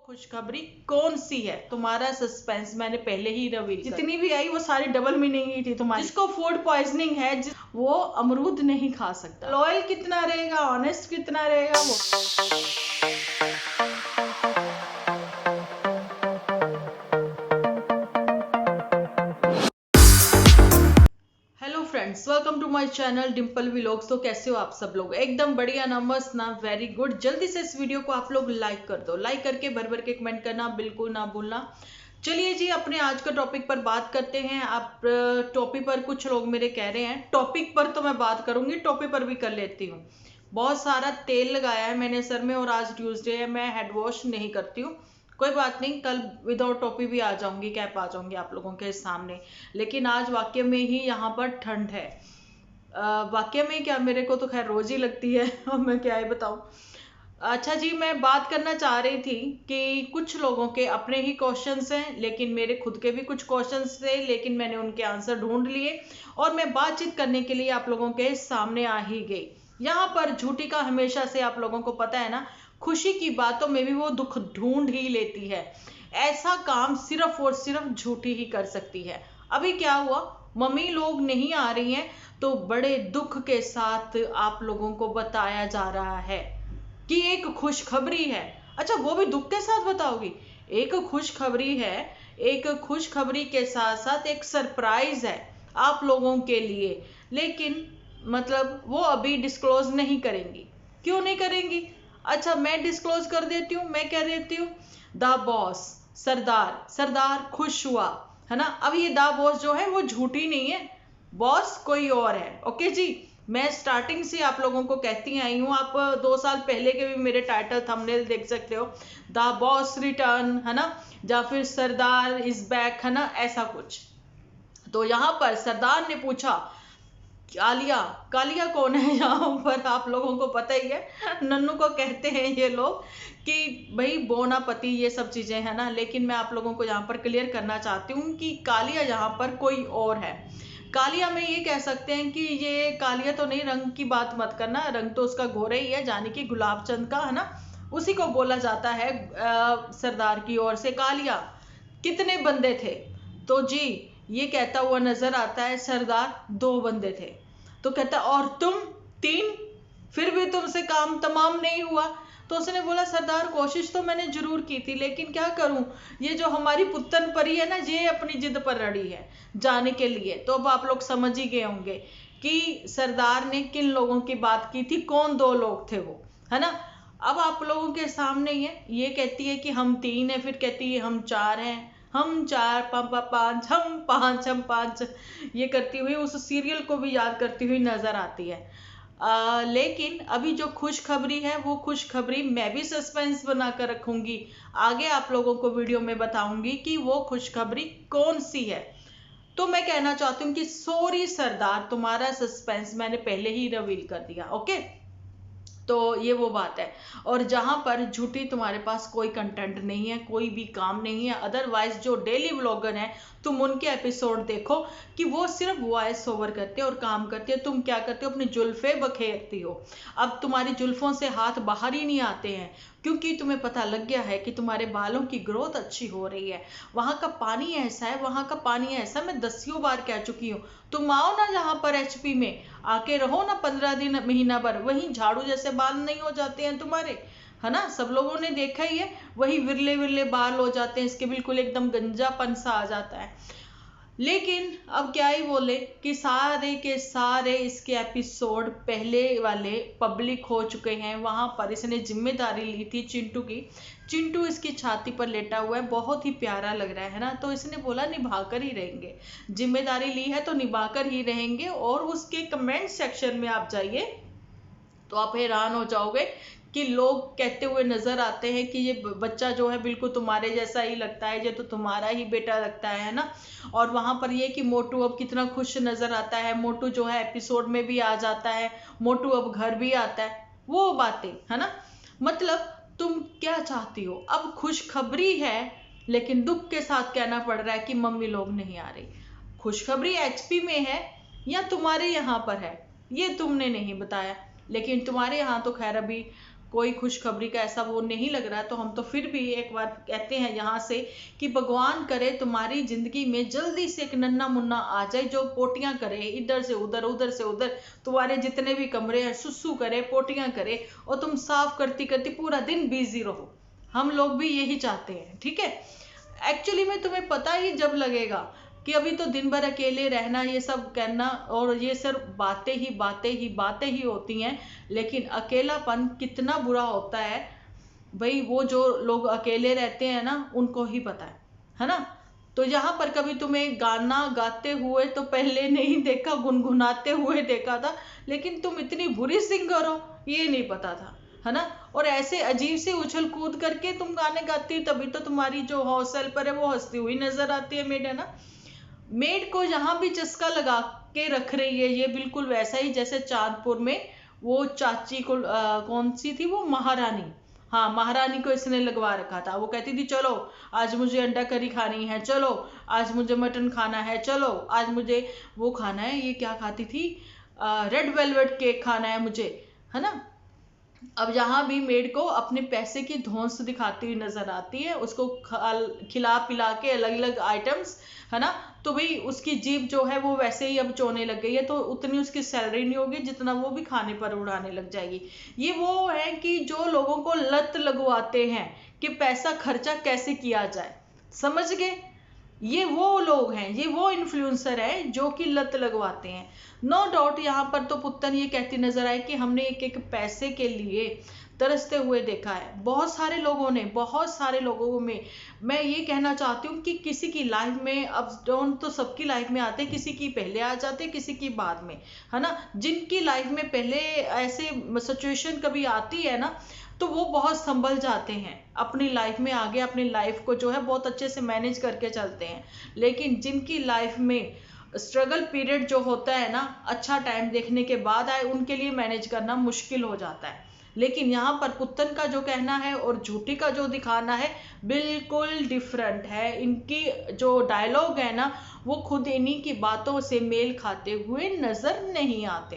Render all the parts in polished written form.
खुशखबरी कौन सी है? तुम्हारा सस्पेंस मैंने पहले ही रिवील, जितनी भी आई वो सारी डबल मीनिंग ही थी तुम्हारी। जिसको फूड पॉइजनिंग है वो अमरूद नहीं खा सकता। लॉयल कितना रहेगा, ऑनेस्ट कितना रहेगा वो। Hello friends, welcome to my channel Dimple vlogs. तो कैसे हो आप सब लोग? एकदम बढ़िया ना, मस्त ना, वेरी गुड। जल्दी से इस वीडियो को आप लोग लाइक कर दो। लाइक करके भर भर के कमेंट करना बिल्कुल ना भूलना। चलिए जी, अपने आज का टॉपिक पर बात करते हैं। आप टॉपिक पर कुछ लोग मेरे कह रहे हैं, टॉपिक पर तो मैं बात करूंगी, टॉपिक पर भी कर लेती हूँ। बहुत सारा तेल लगाया है मैंने सर में और आज ट्यूसडे है, मैं हेड वॉश नहीं करती हूँ। कोई बात नहीं, कल विदाउट टोपी भी आ जाऊंगी, कैप आ जाऊंगी आप लोगों के सामने। लेकिन आज वाकई में ही यहाँ पर ठंड है। वाकई में क्या, मेरे को तो खैर रोज ही लगती है और मैं क्या ही बताऊं। अच्छा जी, मैं बात करना चाह रही थी कि कुछ लोगों के अपने ही क्वेश्चंस हैं, लेकिन मेरे खुद के भी कुछ क्वेश्चंस थे, लेकिन मैंने उनके आंसर ढूंढ लिए और मैं बातचीत करने के लिए आप लोगों के सामने आ ही गई। यहाँ पर झूठी का हमेशा से आप लोगों को पता है ना, खुशी की बातों में भी वो दुख ढूंढ ही लेती है। ऐसा काम सिर्फ और सिर्फ झूठी ही कर सकती है। अभी क्या हुआ, मम्मी लोग नहीं आ रही हैं, तो बड़े दुख के साथ आप लोगों को बताया जा रहा है कि एक खुशखबरी है। अच्छा, वो भी दुख के साथ बताओगी? एक खुशखबरी है, एक खुशखबरी के साथ साथ एक सरप्राइज है आप लोगों के लिए। लेकिन मतलब वो अभी डिस्क्लोज नहीं करेंगी। क्यों नहीं करेंगी? अच्छा, मैं डिस्क्लोज कर देती हूँ। मैं कह देती हूँ, द बॉस, सरदार, सरदार खुश हुआ है ना। अब ये द बॉस जो है वो झूठी नहीं है, बॉस कोई और है। ओके जी, मैं स्टार्टिंग से आप लोगों को कहती आई हूँ। आप 2 साल पहले के भी मेरे टाइटल थंबनेल देख सकते हो, द बॉस रिटर्न है ना, या फिर सरदार इज बैक है ना, ऐसा कुछ। तो यहाँ पर सरदार ने पूछा, कालिया, कालिया कौन है? यहाँ पर आप लोगों को पता ही है, नन्नू को कहते हैं ये लोग कि भाई बोना पति, ये सब चीजें है ना। लेकिन मैं आप लोगों को यहाँ पर क्लियर करना चाहती हूँ कि कालिया यहाँ पर कोई और है। कालिया में ये कह सकते हैं कि ये कालिया तो नहीं, रंग की बात मत करना, रंग तो उसका गोरा ही है, जाने की गुलाब चंद का है ना, उसी को बोला जाता है सरदार की ओर से कालिया। कितने बंदे थे? तो जी ये कहता हुआ नजर आता है, सरदार 2 बंदे थे। तो कहता, और तुम 3, फिर भी तुमसे काम तमाम नहीं हुआ। तो उसने बोला, सरदार कोशिश तो मैंने जरूर की थी, लेकिन क्या करूं, ये जो हमारी पुत्तन परी है ना, ये अपनी जिद पर अड़ी है जाने के लिए। तो अब आप लोग समझ ही गए होंगे कि सरदार ने किन लोगों की बात की थी, कौन 2 लोग थे वो, है ना। अब आप लोगों के सामने ये कहती है कि हम 3 है, फिर कहती है हम 4 हैं, हम 4, 5, हम 5, ये करती हुई उस सीरियल को भी याद करती हुई नजर आती है। लेकिन अभी जो खुशखबरी है, वो खुशखबरी मैं भी सस्पेंस बनाकर रखूंगी। आगे आप लोगों को वीडियो में बताऊंगी कि वो खुशखबरी कौन सी है। तो मैं कहना चाहती हूँ कि सॉरी सरदार, तुम्हारा सस्पेंस मैंने पहले ही रिवील कर दिया। ओके, तो ये वो बात है। और जहां पर झूठी तुम्हारे पास कोई कंटेंट नहीं है, कोई भी काम नहीं है। अदरवाइज जो डेली व्लॉगर हैं, तुम उनके एपिसोड देखो कि वो सिर्फ वॉइस ओवर करते हैं और काम करते हैं। तुम क्या करते हो, अपनी जुल्फे बखेरती हो। अब तुम्हारी जुल्फों से हाथ बाहर ही नहीं आते हैं, क्योंकि तुम्हें पता लग गया है कि तुम्हारे बालों की ग्रोथ अच्छी हो रही है। वहां का पानी ऐसा है, वहां का पानी ऐसा, मैं 10 बार कह चुकी हूँ। तुम आओ ना यहाँ पर एचपी में, आके रहो ना 15 दिन, महीना भर, वहीं झाड़ू जैसे बाल नहीं हो जाते हैं तुम्हारे, है ना। सब लोगों ने देखा ही है, वही विरले विरले बाल हो जाते हैं इसके, बिल्कुल एकदम गंजापन सा आ जाता है। लेकिन अब क्या ही बोले कि सारे के सारे इसके एपिसोड पहले वाले पब्लिक हो चुके हैं। वहां पर इसने जिम्मेदारी ली थी चिंटू की। चिंटू इसकी छाती पर लेटा हुआ है, बहुत ही प्यारा लग रहा है ना। तो इसने बोला निभाकर ही रहेंगे, जिम्मेदारी ली है तो निभाकर ही रहेंगे। और उसके कमेंट सेक्शन में आप जाइए तो आप हैरान हो जाओगे कि लोग कहते हुए नजर आते हैं कि ये बच्चा जो है बिल्कुल तुम्हारे जैसा ही लगता है, ये तो तुम्हारा ही बेटा लगता है ना। और वहां पर ये कि मोटू अब कितना खुश नजर आता है, मोटू जो है एपिसोड में भी आ जाता है, मोटू अब घर भी आता है, वो बातें है ना। मतलब तुम क्या चाहती हो? अब खुशखबरी है, लेकिन दुख के साथ कहना पड़ रहा है कि मम्मी लोग नहीं आ रही। खुशखबरी एचपी में है या तुम्हारे यहाँ पर है, ये तुमने नहीं बताया। लेकिन तुम्हारे यहाँ तो खैर अभी कोई खुशखबरी का ऐसा वो नहीं लग रहा है, तो हम तो फिर भी एक बार कहते हैं यहाँ से कि भगवान करे तुम्हारी जिंदगी में जल्दी से एक नन्ना मुन्ना आ जाए जो पोटियां करे इधर से उधर उधर से उधर, तुम्हारे जितने भी कमरे हैं सुसु करे पोटियां करे और तुम साफ करती करती पूरा दिन बिजी रहो। हम लोग भी यही चाहते हैं, ठीक है। एक्चुअली में तुम्हें पता ही जब लगेगा कि अभी तो दिन भर अकेले रहना, ये सब करना और ये सिर्फ बातें ही बातें ही बातें ही होती हैं, लेकिन अकेलापन कितना बुरा होता है भाई, वो जो लोग अकेले रहते हैं ना उनको ही पता है ना। तो यहाँ पर कभी तुम्हें गाना गाते हुए तो पहले नहीं देखा, गुनगुनाते हुए देखा था, लेकिन तुम इतनी बुरी सिंगर हो ये नहीं पता था, है ना। और ऐसे अजीब से उछल कूद करके तुम गाने गाती हो, तभी तो तुम्हारी जो हाउस हेल्पर है वो हंसती हुई नजर आती है मेड, है ना। मेड को जहां भी चस्का लगा के रख रही है, ये बिल्कुल वैसा ही जैसे चांदपुर में वो चाची को कौन सी थी वो महारानी, हाँ महारानी को इसने लगवा रखा था। वो कहती थी चलो आज मुझे अंडा करी खानी है, चलो आज मुझे मटन खाना है, चलो आज मुझे वो खाना है, ये क्या खाती थी, रेड वेलवेट केक खाना है मुझे, है ना। अब यहाँ भी मेड को अपने पैसे की धौंस दिखाती हुई नजर आती है, उसको खिला पिला के अलग अलग आइटम्स, है ना। तो भाई उसकी जीभ जो है वो वैसे ही अब चोने लग गई है, तो उतनी उसकी सैलरी नहीं होगी जितना वो भी खाने पर उड़ाने लग जाएगी। ये वो है कि जो लोगों को लत लगवाते हैं कि पैसा खर्चा कैसे किया जाए, समझ गए। ये वो लोग हैं, ये वो इन्फ्लुएंसर हैं जो कि लत लगवाते हैं। नो डाउट यहाँ पर तो पुत्तन ये कहती नजर आए कि हमने एक एक पैसे के लिए तरसते हुए देखा है बहुत सारे लोगों ने, बहुत सारे लोगों में। मैं ये कहना चाहती हूँ कि किसी की लाइफ में अप्स डाउन तो सबकी लाइफ में आते, किसी की पहले आ जाते किसी की बाद में, है ना। जिनकी लाइफ में पहले ऐसे सिचुएशन कभी आती है ना तो वो बहुत संभल जाते हैं अपनी लाइफ में, आगे अपनी लाइफ को जो है बहुत अच्छे से मैनेज करके चलते हैं। लेकिन जिनकी लाइफ में स्ट्रगल पीरियड जो होता है ना, अच्छा टाइम देखने के बाद आए, उनके लिए मैनेज करना मुश्किल हो जाता है। लेकिन यहाँ पर पुत्तन का जो कहना है और झूठी का जो दिखाना है बिल्कुल डिफरेंट है। इनकी जो डायलॉग है ना वो खुद इन्हीं की बातों से मेल खाते हुए नजर नहीं आते,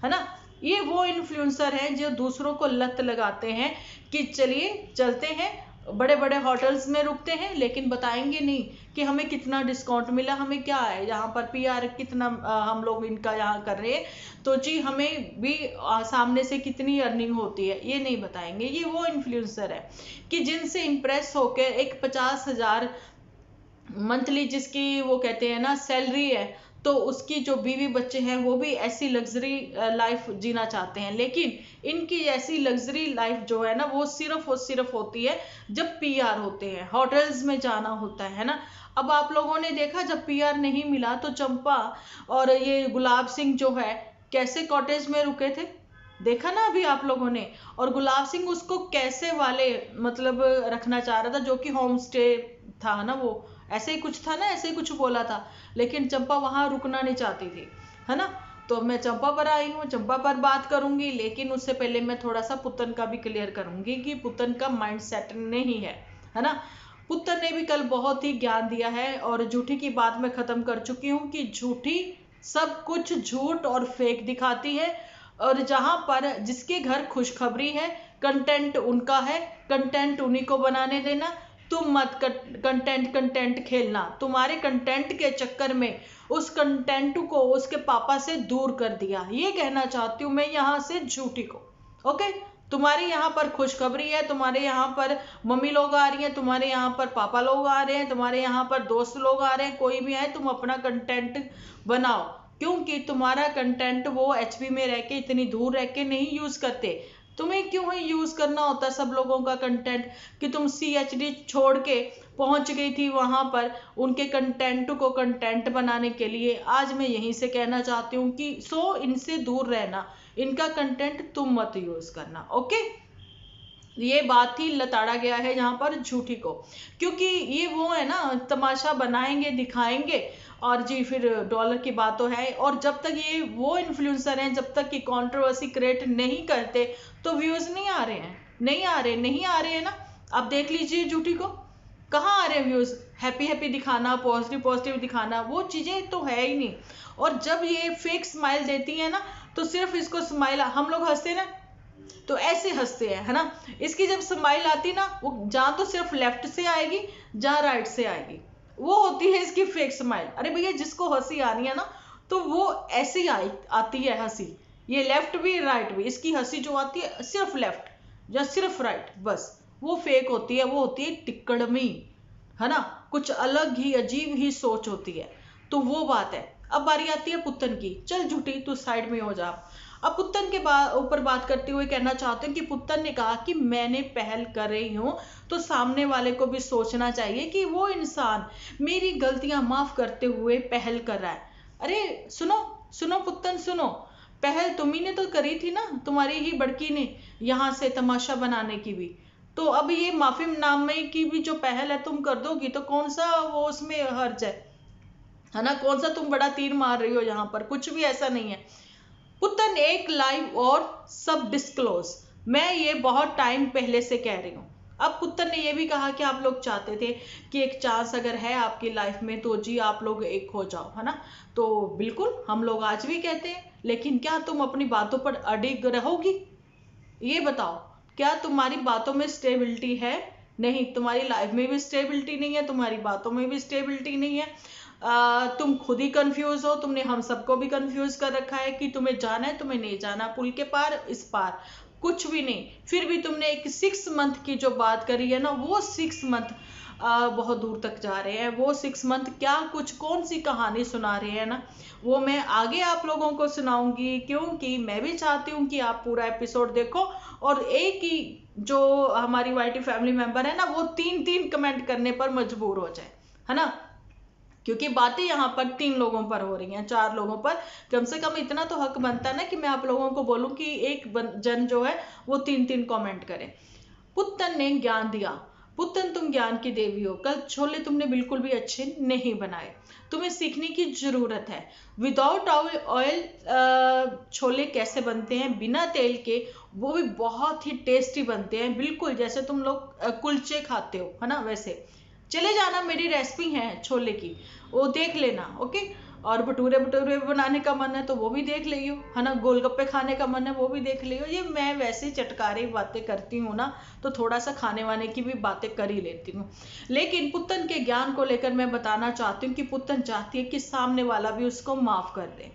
है ना। ये वो इन्फ्लुएंसर हैं जो दूसरों को लत लगाते हैं कि चलिए चलते हैं बड़े बड़े होटल्स में रुकते हैं, लेकिन बताएंगे नहीं कि हमें कितना डिस्काउंट मिला, हमें क्या है यहाँ पर पीआर कितना हम लोग इनका यहाँ कर रहे हैं, तो जी हमें भी सामने से कितनी अर्निंग होती है ये नहीं बताएंगे। ये वो इन्फ्लुएंसर है कि जिनसे इंप्रेस होकर एक 50,000 मंथली जिसकी वो कहते हैं ना सैलरी है, तो उसकी जो बीवी बच्चे हैं वो भी ऐसी लग्जरी लाइफ जीना चाहते हैं। लेकिन इनकी ऐसी लग्जरी लाइफ जो है ना वो सिर्फ और सिर्फ होती है जब पीआर होते हैं, होटल्स में जाना होता है ना। अब आप लोगों ने देखा जब पीआर नहीं मिला तो चंपा और ये गुलाब सिंह जो है कैसे कॉटेज में रुके थे, देखा ना अभी आप लोगों ने। और गुलाब सिंह उसको कैसे वाले मतलब रखना चाह रहा था, जो कि होम स्टे था ना, वो ऐसे ही कुछ था ना, ऐसे ही कुछ बोला था, लेकिन चंपा वहां रुकना नहीं चाहती थी, है ना। तो मैं चंपा पर आई हूँ, चंपा पर बात करूंगी, लेकिन उससे पहले मैं थोड़ा सा पुत्तन का भी क्लियर करूंगी कि पुत्तन का माइंड सेट नहीं है ना। पुत्तन ने भी कल बहुत ही ज्ञान दिया है और झूठी की बात मैं खत्म कर चुकी हूँ कि झूठी सब कुछ झूठ और फेक दिखाती है, और जहां पर जिसके घर खुशखबरी है कंटेंट उनका है, कंटेंट उन्हीं को बनाने देना। तुम मत कंटेंट खेलना, तुम्हारे कंटेंट के चक्कर में उस कंटेंट को उसके पापा से दूर कर दिया, ये कहना चाहती हूँ मैं यहाँ से झूठी को। ओके, तुम्हारे यहाँ पर खुशखबरी है, तुम्हारे यहाँ पर मम्मी लोग आ रही हैं, तुम्हारे यहाँ पर पापा लोग आ रहे हैं, तुम्हारे यहाँ पर दोस्त लोग आ रहे हैं, कोई भी है, तुम अपना कंटेंट बनाओ, क्योंकि तुम्हारा कंटेंट वो एचपी में रह के इतनी दूर रह के नहीं यूज करते। तुम्हें क्यों ही यूज करना होता सब लोगों का कंटेंट कि तुम CHD छोड़ के पहुंच गई थी वहां पर उनके कंटेंट को कंटेंट बनाने के लिए। आज मैं यहीं से कहना चाहती हूँ कि इनसे दूर रहना, इनका कंटेंट तुम मत यूज करना। ओके, ये बात ही लताड़ा गया है यहाँ पर झूठी को, क्योंकि ये वो है ना तमाशा बनाएंगे दिखाएंगे और जी फिर डॉलर की बात तो है। और जब तक ये वो इन्फ्लुएंसर हैं जब तक कि कंट्रोवर्सी क्रिएट नहीं करते तो व्यूज नहीं आ रहे हैं, नहीं आ रहे हैं ना। आप देख लीजिए झूठी को कहाँ आ रहे हैं व्यूज, हैप्पी हैप्पी दिखाना, पॉजिटिव दिखाना, वो चीजें तो है ही नहीं। और जब ये फेक स्माइल देती है ना तो सिर्फ इसको स्माइल, हम लोग हंसते ना, तो ऐसे हंसते हैं, है ना। इसकी जब स्माइल आती है ना, वो जहाँ तो सिर्फ लेफ्ट से आएगी, जहाँ राइट से आएगी, वो होती है इसकी फेक स्माइल। अरे भैया, जिसको हंसी आनी है ना, तो वो ऐसे ही आती है हंसी। ये लेफ्ट भी राइट भी, इसकी हंसी जो आती है सिर्फ लेफ्ट या सिर्फ राइट, बस वो फेक होती है, वो होती है तिकड़मी, है ना। कुछ अलग ही अजीब ही सोच होती है। तो वो बात है। अब बारी आती है पुत्तन की। चल झूठी, तू साइड में हो जा। अब पुत्तन के ऊपर बात करते हुए कहना चाहते हैं कि पुत्तन ने कहा कि मैंने पहल कर रही हूं, तो सामने वाले को भी सोचना चाहिए कि वो इंसान मेरी गलतियां माफ करते हुए पहल कर रहा है। अरे सुनो सुनो पुत्तन, सुनो, पहल तुम्ही ने तो करी थी ना, तुम्हारी ही बड़की ने, यहां से तमाशा बनाने की भी। तो अब ये माफी नामे की भी जो पहल है तुम कर दोगी, तो कौन सा वो उसमें हर्ज है ना। कौन सा तुम बड़ा तीर मार रही हो यहाँ पर, कुछ भी ऐसा नहीं है। पुत्तन, एक लाइव और सब डिस्क्लोज, मैं ये बहुत टाइम पहले से कह रही हूँ। अब पुत्तन ने ये भी कहा कि आप लोग चाहते थे कि एक चांस अगर है आपकी लाइफ में तो जी आप लोग एक हो जाओ, है ना। तो बिल्कुल हम लोग आज भी कहते हैं, लेकिन क्या तुम अपनी बातों पर अडिग रहोगी? ये बताओ, क्या तुम्हारी बातों में स्टेबिलिटी है? नहीं, तुम्हारी लाइफ में भी स्टेबिलिटी नहीं है, तुम्हारी बातों में भी स्टेबिलिटी नहीं है। तुम खुद ही कंफ्यूज हो, तुमने हम सबको भी कंफ्यूज कर रखा है कि तुम्हें जाना है, तुम्हें नहीं जाना, पुल के पार इस पार, कुछ भी नहीं। फिर भी तुमने एक 6 मंथ की जो बात करी है ना, वो 6 मंथ बहुत दूर तक जा रहे हैं। वो 6 मंथ क्या कुछ कौन सी कहानी सुना रहे हैं ना, वो मैं आगे आप लोगों को सुनाऊंगी, क्योंकि मैं भी चाहती हूँ कि आप पूरा एपिसोड देखो और एक ही जो हमारी वाईटी फैमिली मेंबर है ना, वो 3-3 कमेंट करने पर मजबूर हो जाए, है ना। क्योंकि बातें यहाँ पर 3 लोगों पर हो रही हैं, 4 लोगों पर, कम से कम इतना तो हक बनता है ना कि मैं आप लोगों को बोलूं कि एक जन जो है वो 3-3 कमेंट करे। पुत्तन ने ज्ञान दिया। पुत्तन, तुम ज्ञान की देवी हो। कल छोले तुमने बिल्कुल भी अच्छे नहीं बनाए, तुम्हें सीखने की जरूरत है। विदाउट ऑयल छोले कैसे बनते हैं बिना तेल के, वो भी बहुत ही टेस्टी बनते हैं, बिल्कुल जैसे तुम लोग कुलचे खाते हो, है ना, वैसे। चले जाना, मेरी रेसिपी है छोले की, वो देख लेना, ओके। और भटूरे भटूरे बनाने का मन है तो वो भी देख लियो, है ना। गोलगप्पे खाने का मन है वो भी देख लियो। ये मैं वैसे चटकारे बातें करती हूँ ना, तो थोड़ा सा खाने वाने की भी बातें कर ही लेती हूँ। लेकिन पुत्तन के ज्ञान को लेकर मैं बताना चाहती हूँ कि पुत्तन चाहती है कि सामने वाला भी उसको माफ कर दे,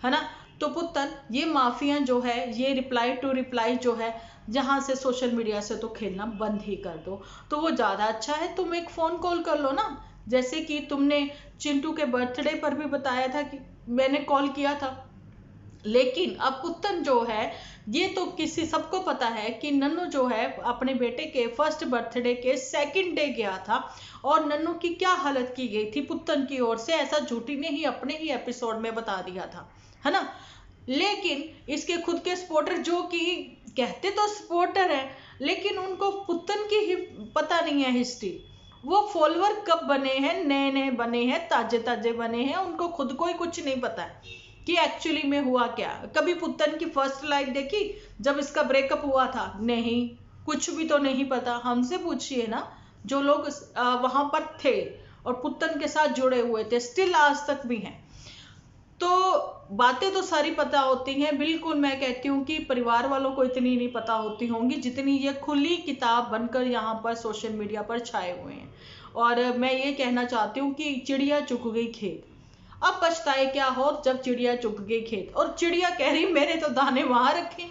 है ना। तो पुत्तन, ये माफियां जो है, ये रिप्लाई टू रिप्लाई जो है, जहां से सोशल मीडिया से तो खेलना बंद ही कर दो, तो वो ज्यादा अच्छा है। तुम एक फोन कॉल कर लो ना, जैसे कि तुमने चिंटू के बर्थडे पर भी बताया था कि मैंने कॉल किया था। लेकिन अब पुत्तन जो है, ये तो किसी सबको पता है कि नन्नू जो है अपने बेटे के फर्स्ट बर्थडे के सेकंड डे गया था, और नन्नू की क्या हालत की गई थी पुत्तन की ओर से, ऐसा झूठी ने ही अपने ही एपिसोड में बता दिया था, है ना। लेकिन इसके खुद के सपोर्टर जो कि कहते तो सपोर्टर है, लेकिन उनको पुत्तन की ही पता नहीं है हिस्ट्री। वो फॉलोअर कब बने हैं, नए नए बने हैं, ताजे ताजे बने हैं, उनको खुद को ही कुछ नहीं पता है कि एक्चुअली में हुआ क्या। कभी पुत्तन की फर्स्ट लाइफ देखी जब इसका ब्रेकअप हुआ था? नहीं, कुछ भी तो नहीं पता। हमसे पूछिए ना, जो लोग वहां पर थे और पुत्तन के साथ जुड़े हुए थे, स्टिल आज तक भी हैं। तो बातें तो सारी पता होती हैं, बिल्कुल मैं कहती हूँ कि परिवार वालों को इतनी नहीं पता होती होंगी जितनी ये खुली किताब बनकर यहाँ पर सोशल मीडिया पर छाए हुए हैं। और मैं ये कहना चाहती हूँ कि चिड़िया चुग गई खेत, अब पछताए क्या हो जब चिड़िया चुग गई खेत। और चिड़िया कह रही मेरे तो दाने वहां रखे,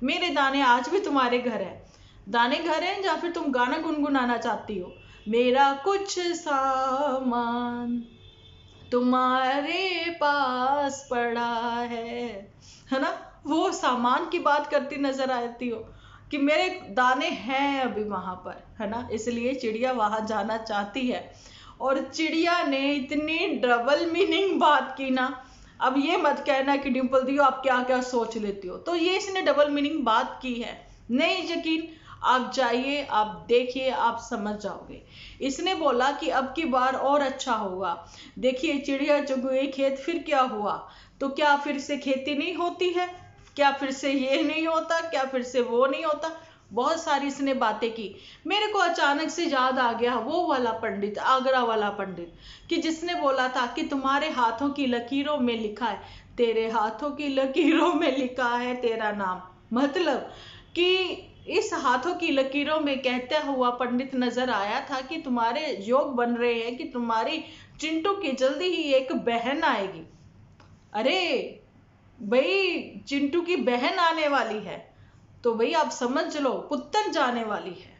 मेरे दाने आज भी तुम्हारे घर है। दाने घर है, या फिर तुम गाना गुनगुनाना चाहती हो, मेरा कुछ सामान तुम्हारे पास पड़ा है ना। वो सामान की बात करती नजर आती हो कि मेरे दाने हैं अभी वहां पर, है ना। इसलिए चिड़िया वहां जाना चाहती है। और चिड़िया ने इतनी डबल मीनिंग बात की ना, अब ये मत कहना कि डिम्पल दी आप क्या क्या सोच लेती हो। तो ये इसने डबल मीनिंग बात की है, नहीं यकीन आप जाइए, आप देखिए, आप समझ जाओगे। इसने बोला कि अब की बार और अच्छा होगा। देखिए चिड़िया चुग गई खेत, फिर क्या हुआ? तो क्या फिर से खेती नहीं होती है? क्या फिर से ये नहीं होता? क्या फिर से वो नहीं होता? बहुत सारी इसने बातें की। मेरे को अचानक से याद आ गया वो वाला पंडित, आगरा वाला पंडित, कि जिसने बोला था कि तुम्हारे हाथों की लकीरों में लिखा है, तेरे हाथों की लकीरों में लिखा है तेरा नाम। मतलब कि इस हाथों की लकीरों में कहता हुआ पंडित नजर आया था कि तुम्हारे योग बन रहे हैं कि तुम्हारी चिंटू की जल्दी ही एक बहन आएगी। अरे भाई, चिंटू की बहन आने वाली है तो भाई आप समझ लो पुत्तन जाने वाली है।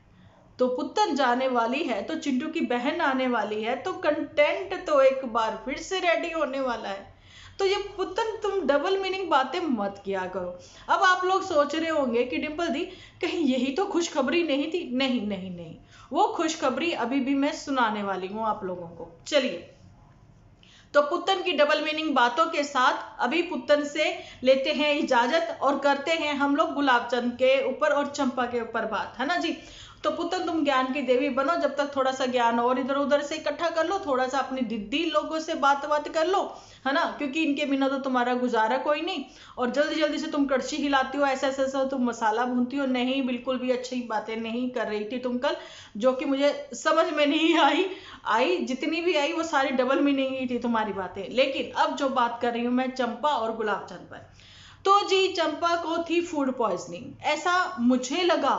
तो पुत्तन जाने वाली है तो चिंटू की बहन आने वाली है, तो कंटेंट तो एक बार फिर से रेडी होने वाला है। तो ये पुत्तन तुम डबल मीनिंग बातें मत किया करो। अब आप लोग सोच रहे होंगे कि डिम्पल दी कहीं यही तो खुशखबरी नहीं थी। नहीं नहीं नहीं, वो खुशखबरी अभी भी मैं सुनाने वाली हूँ आप लोगों को। चलिए, तो पुत्तन की डबल मीनिंग बातों के साथ अभी पुत्तन से लेते हैं इजाजत और करते हैं हम लोग गुलाबचंद के ऊपर और चंपा के ऊपर बात, है ना जी। तो पुत्तन तुम ज्ञान की देवी बनो, जब तक थोड़ा सा ज्ञान और इधर उधर से इकट्ठा कर लो, थोड़ा सा अपनी दीदी लोगों से बात कर लो, है ना, क्योंकि इनके बिना तो तुम्हारा गुजारा कोई नहीं। और जल्दी जल्दी से तुम कड़छी हिलाती हो, ऐसा ऐसा तुम मसाला भूनती हो। नहीं, बिल्कुल भी अच्छी बातें नहीं कर रही थी तुम कल, जो कि मुझे समझ में नहीं आई जितनी भी आई वो सारी डबल मीनिंग ही थी तुम्हारी बातें। लेकिन अब जो बात कर रही हूँ मैं चंपा और गुलाबचंद पर, तो जी चंपा को थी फूड पॉइजनिंग, ऐसा मुझे लगा।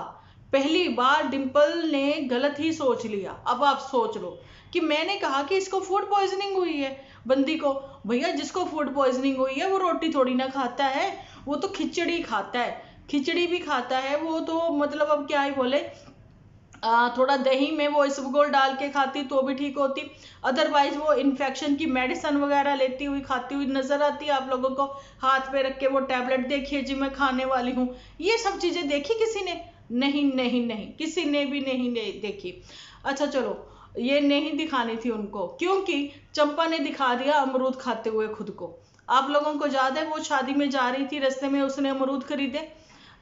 पहली बार डिम्पल ने गलत ही सोच लिया। अब आप सोच लो कि मैंने कहा कि इसको फूड पॉइजनिंग हुई है बंदी को। भैया जिसको फूड पॉइजनिंग हुई है वो रोटी थोड़ी ना खाता है, वो तो खिचड़ी खाता है। खिचड़ी भी खाता है वो तो, मतलब अब क्या ही बोले, थोड़ा दही में वो इसबगोल डाल के खाती तो भी ठीक होती। अदरवाइज वो इन्फेक्शन की मेडिसिन वगैरह लेती हुई खाती हुई नजर आती है आप लोगों को। हाथ पे रख के वो टैबलेट देखिए जी मैं खाने वाली हूँ, ये सब चीजें देखी किसी ने? नहीं नहीं नहीं, किसी ने भी नहीं देखी। अच्छा चलो, ये नहीं दिखानी थी उनको क्योंकि चंपा ने दिखा दिया अमरूद खाते हुए खुद को। आप लोगों को याद है वो शादी में जा रही थी, रास्ते में उसने अमरूद खरीदे।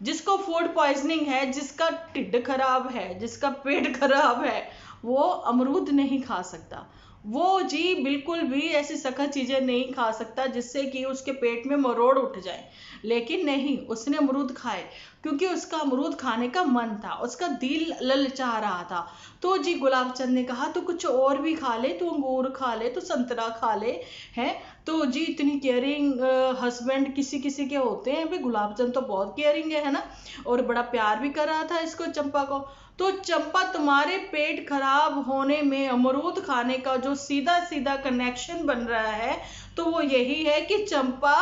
जिसको फूड पॉइजनिंग है, जिसका टिड्ड खराब है, जिसका पेट खराब है, वो अमरूद नहीं खा सकता। वो जी बिल्कुल भी ऐसी सख्त चीजें नहीं खा सकता जिससे कि उसके पेट में मरोड़ उठ जाए। लेकिन नहीं, उसने अमरूद खाए क्योंकि उसका अमरूद खाने का मन था, उसका दिल ललचा रहा था। तो जी गुलाबचंद ने कहा तो कुछ और भी खा ले, तू अंगूर खा ले, तू संतरा खा ले, हैं। तो जी इतनी केयरिंग हस्बैंड किसी किसी के होते हैं, भाई गुलाबचंद तो बहुत केयरिंग है ना, और बड़ा प्यार भी कर रहा था इसको, चंपा को। तो चंपा, तुम्हारे पेट खराब होने में अमरूद खाने का जो सीधा सीधा कनेक्शन बन रहा है तो वो यही है कि चंपा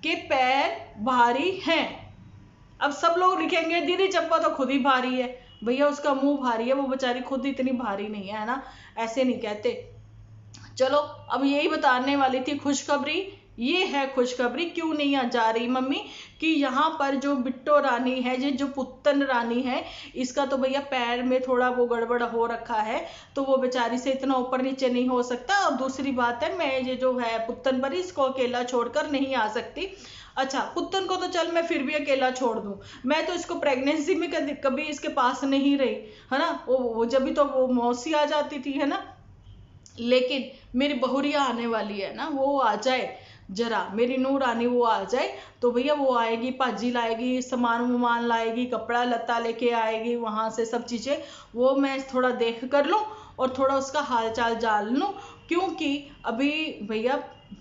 के पैर भारी हैं। अब सब लोग लिखेंगे दीदी चंपा तो खुद ही भारी है। भैया उसका मुंह भारी है, वो बेचारी खुद इतनी भारी नहीं है ना, ऐसे नहीं कहते। चलो अब यही बताने वाली थी खुशखबरी। ये है खुशखबरी, क्यों नहीं आ जा रही मम्मी, कि यहाँ पर जो बिट्टो रानी है, ये जो पुत्तन रानी है, इसका तो भैया पैर में थोड़ा वो गड़बड़ हो रखा है, तो वो बेचारी से इतना ऊपर नीचे नहीं हो सकता। और दूसरी बात है, मैं ये जो है पुत्तन परी, इसको अकेला छोड़कर नहीं आ सकती। अच्छा, पुत्तन को तो चल मैं फिर भी अकेला छोड़ दूं, मैं तो इसको प्रेगनेंसी में कभी इसके पास नहीं रही, है ना। वो जब भी तो वो मौसी आ जाती थी, है ना। लेकिन मेरी बहुरिया आने वाली है ना, वो आ जाए जरा, मेरी नूर रानी वो आ जाए तो भैया वो आएगी, भाजी लाएगी, सामान वामान लाएगी, कपड़ा लत्ता लेके आएगी वहां से, सब चीजें वो मैं थोड़ा देख कर लूं और थोड़ा उसका हाल चाल जान लूं। क्योंकि अभी भैया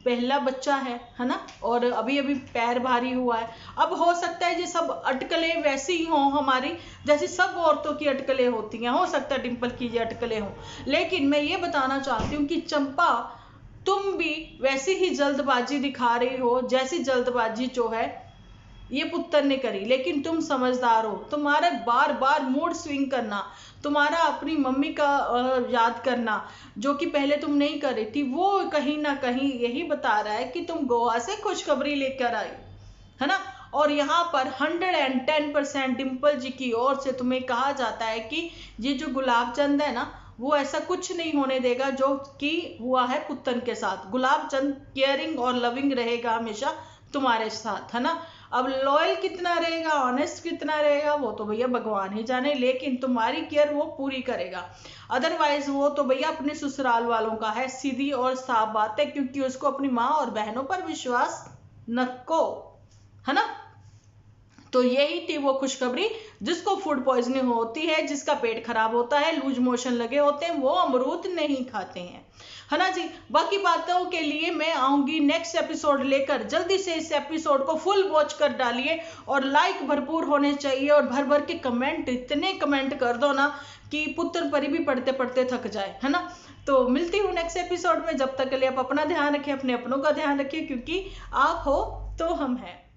पहला बच्चा है ना, और अभी अभी पैर भारी हुआ है। अब हो सकता है ये सब अटकलें वैसी ही हों हमारी, जैसी सब औरतों की अटकलें होती हैं, हो सकता है डिम्पल की ये अटकलें हों। लेकिन मैं ये बताना चाहती हूँ कि चंपा, तुम भी वैसी ही जल्दबाजी दिखा रही हो जैसी जल्दबाजी जो है ये पुत्तर ने करी। लेकिन तुम समझदार हो, तुम्हारा बार बार मूड स्विंग करना, तुम्हारा अपनी मम्मी का याद करना जो कि पहले तुम नहीं कर रही थी, वो कहीं ना कहीं यही बता रहा है कि तुम गोवा से खुशखबरी लेकर आई, है ना। और यहाँ पर 110% डिम्पल जी की ओर से तुम्हें कहा जाता है कि ये जो गुलाबचंद है ना, वो ऐसा कुछ नहीं होने देगा जो कि हुआ है पुत्तन के साथ। गुलाबचंद केयरिंग और लविंग रहेगा हमेशा तुम्हारे साथ, है ना। अब लॉयल कितना रहेगा, ऑनेस्ट कितना रहेगा, वो तो भैया भगवान ही जाने, लेकिन तुम्हारी केयर वो पूरी करेगा। अदरवाइज वो तो भैया अपने ससुराल वालों का है, सीधी और साफ बात है, क्योंकि उसको अपनी माँ और बहनों पर विश्वास नको, है ना। तो यही थी वो खुशखबरी, जिसको फूड पॉइजनिंग होती है, जिसका पेट खराब होता है, लूज मोशन लगे होते हैं, वो अमरूद नहीं खाते हैं, है ना जी। बाकी बातों के लिए मैं आऊंगी नेक्स्ट एपिसोड लेकर। जल्दी से इस एपिसोड को फुल वॉच कर डालिए और लाइक भरपूर होने चाहिए और भर भर के कमेंट, इतने कमेंट कर दो ना कि पुत्र परी भी पढ़ते पढ़ते थक जाए, है ना। तो मिलती हूँ नेक्स्ट एपिसोड में। जब तक के लिए आप अपना ध्यान रखें, अपने अपनों का ध्यान रखें, क्योंकि आप हो तो हम हैं।